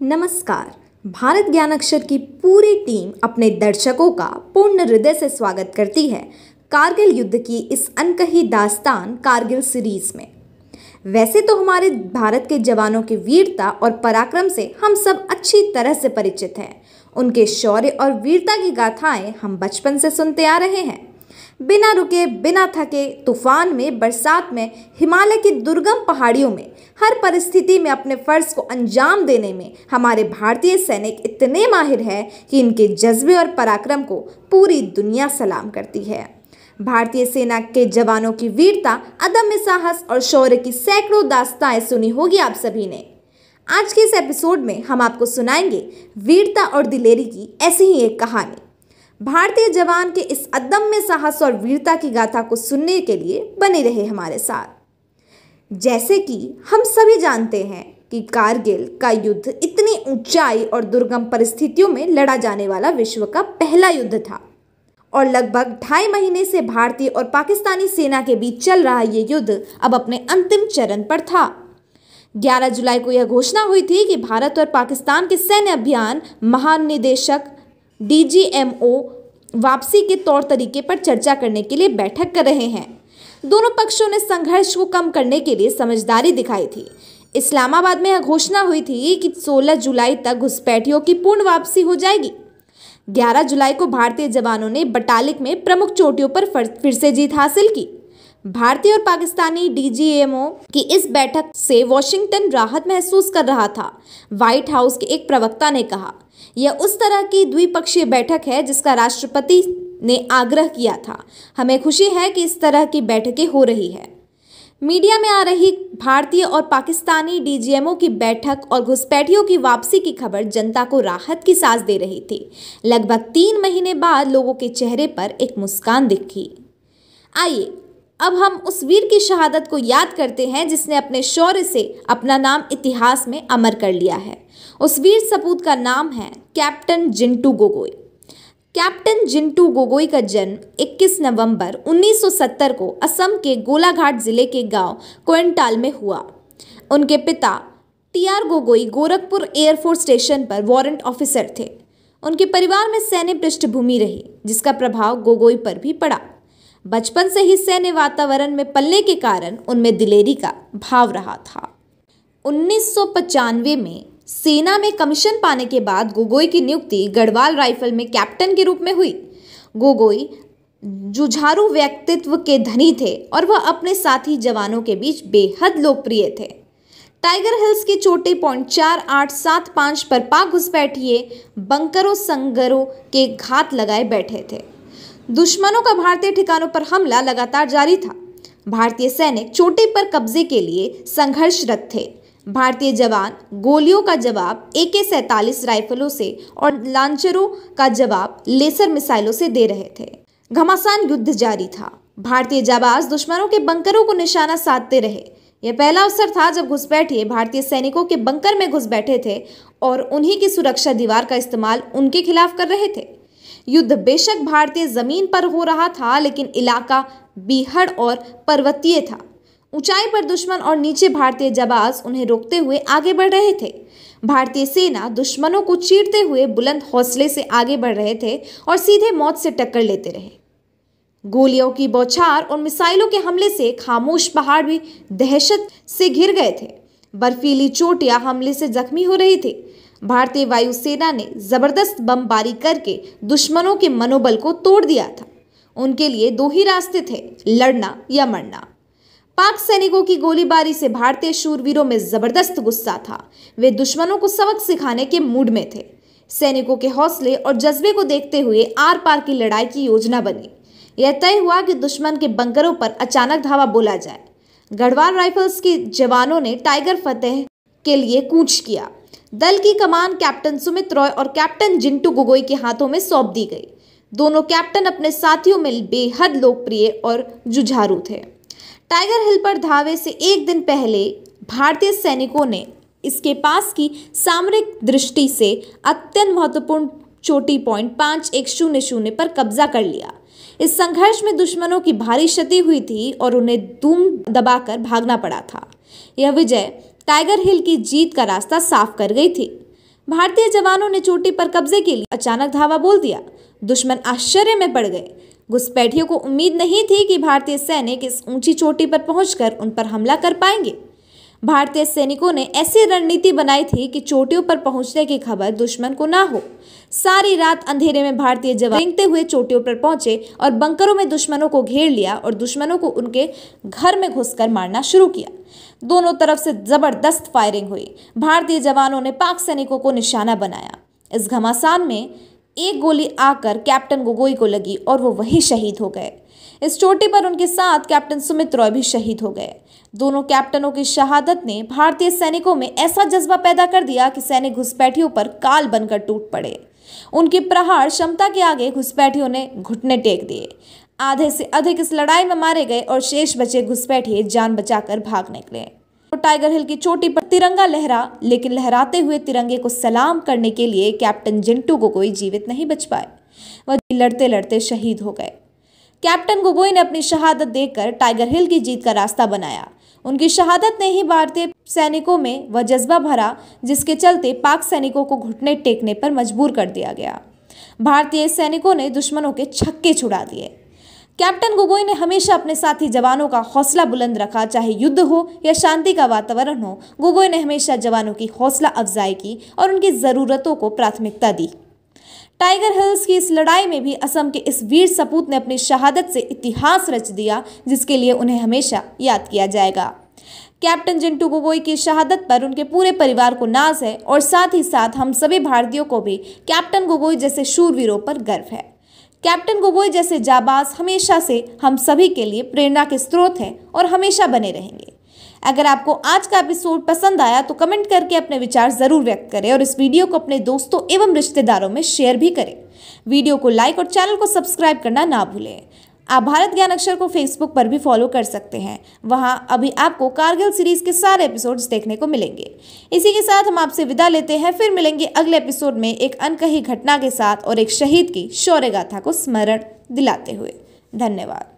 नमस्कार। भारत ज्ञान अक्षर की पूरी टीम अपने दर्शकों का पूर्ण हृदय से स्वागत करती है कारगिल युद्ध की इस अनकही दास्तान कारगिल सीरीज में। वैसे तो हमारे भारत के जवानों की वीरता और पराक्रम से हम सब अच्छी तरह से परिचित हैं। उनके शौर्य और वीरता की गाथाएं हम बचपन से सुनते आ रहे हैं। बिना रुके बिना थके तूफान में, बरसात में, हिमालय की दुर्गम पहाड़ियों में, हर परिस्थिति में अपने फर्ज को अंजाम देने में हमारे भारतीय सैनिक इतने माहिर हैं कि इनके जज्बे और पराक्रम को पूरी दुनिया सलाम करती है। भारतीय सेना के जवानों की वीरता, अदम्य साहस और शौर्य की सैकड़ों दास्ताएं सुनी होगी आप सभी ने। आज के इस एपिसोड में हम आपको सुनाएंगे वीरता और दिलेरी की ऐसी ही एक कहानी। भारतीय जवान के इस अदम्य साहस और वीरता की गाथा को सुनने के लिए बने रहे हमारे साथ। जैसे कि हम सभी जानते हैं कि कारगिल का युद्ध इतनी ऊंचाई और दुर्गम परिस्थितियों में लड़ा जाने वाला विश्व का पहला युद्ध था और लगभग 2.5 महीने से भारतीय और पाकिस्तानी सेना के बीच चल रहा ये युद्ध अब अपने अंतिम चरण पर था। 11 जुलाई को यह घोषणा हुई थी कि भारत और पाकिस्तान के सैन्य अभियान महानिदेशक DGMO वापसी के तौर तरीके पर चर्चा करने के लिए बैठक कर रहे हैं। दोनों पक्षों ने संघर्ष को कम करने के लिए समझदारी दिखाई थी। इस्लामाबाद में यह घोषणा हुई थी कि 16 जुलाई तक घुसपैठियों की पूर्ण वापसी हो जाएगी। 11 जुलाई को भारतीय जवानों ने बटालिक में प्रमुख चोटियों पर फिर से जीत हासिल की। भारतीय और पाकिस्तानी DGMO की इस बैठक से वॉशिंगटन राहत महसूस कर रहा था। व्हाइट हाउस के एक प्रवक्ता ने कहा, यह उस तरह की द्विपक्षीय बैठक है जिसका राष्ट्रपति ने आग्रह किया था। हमें खुशी है कि इस तरह की बैठकें हो रही है। मीडिया में आ रही भारतीय और पाकिस्तानी DGMO की बैठक और घुसपैठियों की वापसी की खबर जनता को राहत की सांस दे रही थी। लगभग 3 महीने बाद लोगों के चेहरे पर एक मुस्कान दिखी। आइए अब हम उस वीर की शहादत को याद करते हैं जिसने अपने शौर्य से अपना नाम इतिहास में अमर कर लिया है। उस वीर सपूत का नाम है कैप्टन जिंटू गोगोई। कैप्टन जिंटू गोगोई का जन्म 21 नवंबर 1970 को असम के गोलाघाट जिले के गांव कोयंटाल में हुआ। उनके पिता TR Gogoi Gorakhpur air force station पर वारंट ऑफिसर थे। उनके परिवार में सैन्य पृष्ठभूमि रही जिसका प्रभाव गोगोई पर भी पड़ा। बचपन से ही सैन्य वातावरण में पलने के कारण उनमें दिलेरी का भाव रहा था। 1995 में सेना में कमीशन पाने के बाद गोगोई की नियुक्ति गढ़वाल राइफल में कैप्टन के रूप में हुई। गोगोई जुझारू व्यक्तित्व के धनी थे और वह अपने साथी जवानों के बीच बेहद लोकप्रिय थे। टाइगर हिल्स की चोटी पॉइंट 4875 पर पाक घुसपैठिए बंकरों संगरों के घात लगाए बैठे थे। दुश्मनों का भारतीय ठिकानों पर हमला लगातार जारी था। भारतीय सैनिक चोटी पर कब्जे के लिए संघर्षरत थे। भारतीय जवान गोलियों का जवाब AK-47 राइफलों से और लांचरों का जवाब लेसर मिसाइलों से दे रहे थे। घमासान युद्ध जारी था। भारतीय जाबाज दुश्मनों के बंकरों को निशाना साधते रहे। यह पहला अवसर था जब घुसपैठिए भारतीय सैनिकों के बंकर में घुस बैठे थे और उन्हीं की सुरक्षा दीवार का इस्तेमाल उनके खिलाफ कर रहे थे। युद्ध बेशक भारतीय जमीन पर हो रहा था, लेकिन इलाका बीहड़ और पर्वतीय था। ऊंचाई पर दुश्मन और नीचे भारतीय जाबाज उन्हें रोकते हुए आगे बढ़ रहे थे। भारतीय सेना दुश्मनों को चीरते हुए बुलंद हौसले से आगे बढ़ रहे थे और सीधे मौत से टक्कर लेते रहे। गोलियों की बौछार और मिसाइलों के हमले से खामोश पहाड़ भी दहशत से घिर गए थे। बर्फीली चोटियां हमले से जख्मी हो रही थी। भारतीय वायुसेना ने जबरदस्त बमबारी करके दुश्मनों के मनोबल को तोड़ दिया था। उनके लिए 2 ही रास्ते थे, लड़ना या मरना। पाक सैनिकों की गोलीबारी से भारतीय शूरवीरों में जबरदस्त गुस्सा था। वे दुश्मनों को सबक सिखाने के मूड में थे। सैनिकों के हौसले और जज्बे को देखते हुए आर पार की लड़ाई की योजना बनी। यह तय हुआ कि दुश्मन के बंकरों पर अचानक धावा बोला जाए। गढ़वाल राइफल्स के जवानों ने टाइगर फतेह के लिए कूच किया। दल की कमान कैप्टन सुमित रॉय और कैप्टन जिंटू गोगोई के हाथों में सौंप दी गई। दोनों कैप्टन अपने साथियों में बेहद लोकप्रिय और जुझारू थे। टाइगर हिल पर धावे से एक दिन पहले भारतीय सैनिकों ने इसके पास की सामरिक दृष्टि से अत्यंत महत्वपूर्ण चोटी पॉइंट 5100 पर कब्जा कर लिया। इस संघर्ष में दुश्मनों की भारी क्षति हुई थी और उन्हें धूम दबाकर भागना पड़ा था। यह विजय टाइगर हिल की जीत का रास्ता साफ कर गई थी। भारतीय जवानों ने चोटी पर कब्जे के लिए अचानक धावा बोल दिया। दुश्मन आश्चर्य में पड़ गए। घुसपैठियों को उम्मीद नहीं थी कि भारतीय सैनिक इस ऊंची चोटी पर पहुंचकर उन पर हमला कर पाएंगे। भारतीय सैनिकों ने ऐसी रणनीति बनाई थी कि चोटियों पर पहुंचने की खबर दुश्मन को ना हो। सारी रात अंधेरे में भारतीय जवान रेंगते हुए चोटियों पर पहुंचे और बंकरों में दुश्मनों को घेर लिया और दुश्मनों को उनके घर में घुसकर मारना शुरू किया। दोनों तरफ से जबरदस्त फायरिंग हुई। भारतीय जवानों ने पाक सैनिकों को निशाना बनाया। इस घमासान में एक गोली आकर कैप्टन गोगोई को लगी और वो वहीं शहीद हो गए। इस चोटी पर उनके साथ कैप्टन सुमित रॉय भी शहीद हो गए। दोनों कैप्टनों की शहादत ने भारतीय सैनिकों में ऐसा जज्बा पैदा कर दिया कि सैनिक घुसपैठियों पर काल बनकर टूट पड़े। उनकी प्रहार क्षमता के आगे घुसपैठियों ने घुटने टेक दिए। आधे से अधिक इस लड़ाई में मारे गए और शेष बचे घुसपैठिए जान बचाकर भाग निकले। तो टाइगर हिल की चोटी पर तिरंगा लहरा, लेकिन लहराते हुए तिरंगे को सलाम करने के लिए कैप्टन जिंटू गोगोई जीवित नहीं बच पाए। वह लड़ते लड़ते शहीद हो गए। कैप्टन गोगोई ने अपनी शहादत देकर टाइगर हिल की जीत का रास्ता बनाया। उनकी शहादत ने ही भारतीय सैनिकों में वह जज्बा भरा जिसके चलते पाक सैनिकों को घुटने टेकने पर मजबूर कर दिया गया। भारतीय सैनिकों ने दुश्मनों के छक्के छुड़ा दिए। कैप्टन गोगोई ने हमेशा अपने साथी जवानों का हौसला बुलंद रखा, चाहे युद्ध हो या शांति का वातावरण हो। गोगोई ने हमेशा जवानों की हौसला अफजाई की और उनकी जरूरतों को प्राथमिकता दी। टाइगर हिल्स की इस लड़ाई में भी असम के इस वीर सपूत ने अपनी शहादत से इतिहास रच दिया, जिसके लिए उन्हें हमेशा याद किया जाएगा। कैप्टन जिंटू गोगोई की शहादत पर उनके पूरे परिवार को नाज है और साथ ही साथ हम सभी भारतीयों को भी कैप्टन गोगोई जैसे शूरवीरों पर गर्व है। कैप्टन गोगोई जैसे जाबाज हमेशा से हम सभी के लिए प्रेरणा के स्रोत हैं और हमेशा बने रहेंगे। अगर आपको आज का एपिसोड पसंद आया तो कमेंट करके अपने विचार जरूर व्यक्त करें और इस वीडियो को अपने दोस्तों एवं रिश्तेदारों में शेयर भी करें। वीडियो को लाइक और चैनल को सब्सक्राइब करना ना भूलें। आप भारत ज्ञान अक्षर को फेसबुक पर भी फॉलो कर सकते हैं। वहां अभी आपको कारगिल सीरीज के सारे एपिसोड्स देखने को मिलेंगे। इसी के साथ हम आपसे विदा लेते हैं। फिर मिलेंगे अगले एपिसोड में एक अनकही घटना के साथ और एक शहीद की शौर्य गाथा को स्मरण दिलाते हुए। धन्यवाद।